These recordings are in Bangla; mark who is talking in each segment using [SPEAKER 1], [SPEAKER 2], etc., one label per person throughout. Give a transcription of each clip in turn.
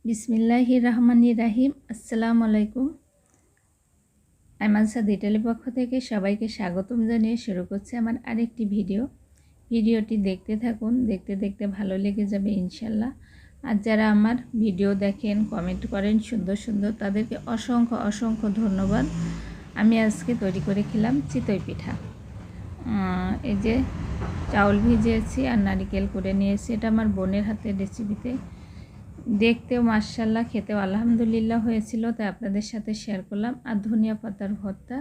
[SPEAKER 1] বিসমিল্লাহির রহমানির রাহিম। আসসালামু আলাইকুম। আইমান সাদ ইটালির পক্ষ থেকে সবাইকে স্বাগতম জানিয়ে শুরু করছি আমার আরেকটি ভিডিওটি দেখতে থাকুন। দেখতে দেখতে ভালো লেগে যাবে ইনশাল্লাহ। আর যারা আমার ভিডিও দেখেন, কমেন্ট করেন সুন্দর সুন্দর, তাদেরকে অসংখ্য অসংখ্য ধন্যবাদ। আমি আজকে তৈরি করে খেলাম চিতই পিঠা। এই যে চাউল ভিজিয়েছি আর নারিকেল করে নিয়েছি। এটা আমার বোনের হাতের রেসিপিতে, দেখতেও মাশাআল্লাহ, খেতেও আলহামদুলিল্লাহ হয়েছিল, তাই আপনাদের সাথে শেয়ার করলাম। আর ধনিয়া পাতার ভর্তা।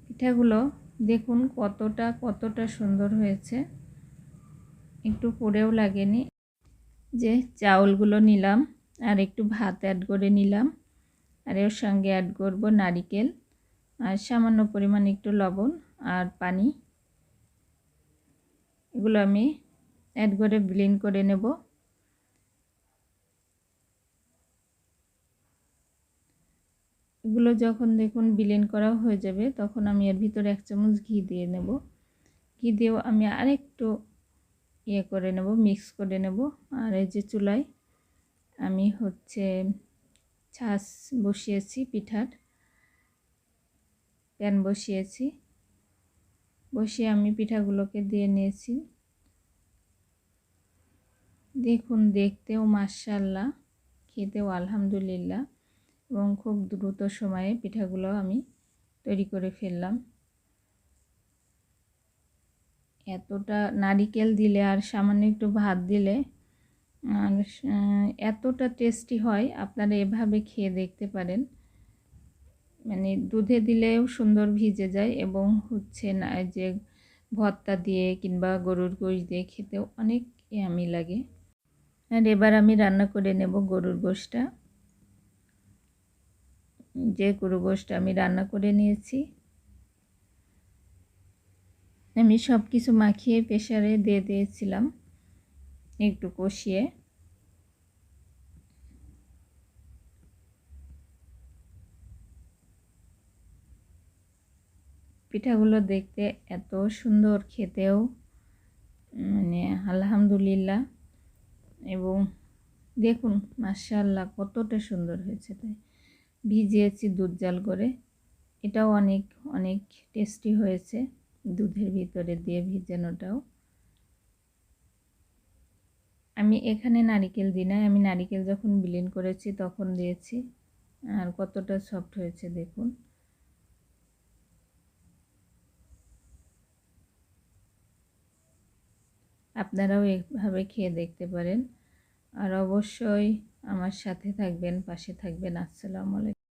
[SPEAKER 1] পিঠাগুলো দেখুন কতটা সুন্দর হয়েছে, একটু পড়েও লাগেনি। যে চাউলগুলো নিলাম আর একটু ভাত অ্যাড করে নিলাম, আর এর সঙ্গে অ্যাড করব নারিকেল আর সামান্য পরিমাণ একটু লবণ আর পানি। এগুলো আমি অ্যাড করে ব্লেন্ড করে নেব। এগুলো যখন দেখুন ব্লেন্ড করা হয়ে যাবে, তখন আমি এর ভিতরে 1 চামচ ঘি দিয়ে নেব। ঘি দিয়েও আমি আরেকটু করে নেব, মিক্স করে নেব। আর এই যে চুলায় আমি ছাঁচ বসিয়েছি, পিঠার প্যান বসিয়েছি, বসিয়ে আমি পিঠাগুলোকে দিয়ে নিয়েছি। দেখুন দেখতেও মাশাআল্লাহ, খেতেও আলহামদুলিল্লাহ, এবং খুব দ্রুত সময়ে পিঠাগুলো আমি তৈরি করে ফেললাম। এতটা নারিকেল দিলে আর সামান্য একটু ভাত দিলে আর এতটা টেস্টি হয়, আপনারা এভাবে খেয়ে দেখতে পারেন। মানে দুধে দিলেও সুন্দর ভিজে যায়, এবং না যে ভর্তা দিয়ে কিংবা গরুর গোশ দিয়ে খেতেও অনেক ইয়ামি লাগে। আর এবার আমি রান্না করে নেব গরুর গোশটা। যে গরুর গোশটা আমি রান্না করে নিয়েছি, আমি সব কিছু মাখিয়ে প্রেসারে দিয়ে দিয়েছিলাম একটু কষিয়ে। পিঠাগুলো দেখতে এত সুন্দর, খেতেও মানে আলহামদুলিল্লাহ, এবং দেখুন মাশাআল্লাহ কতটা সুন্দর হয়েছে। তাই ভিজিয়েছি দুধ জাল করে, এটাও অনেক অনেক টেস্টি হয়েছে, দুধের ভিতরে দিয়ে ভিজানোটাও। আমি এখানে নারিকেল দিই না, আমি নারিকেল যখন ব্লেন্ড করেছি তখন দিয়েছি। আর কতটা সফট হয়েছে দেখুন। আপনারাও এভাবে খেয়ে দেখতে পারেন। আর অবশ্যই আমার সাথে থাকবেন, পাশে থাকবেন। আসসালামু আলাইকুম।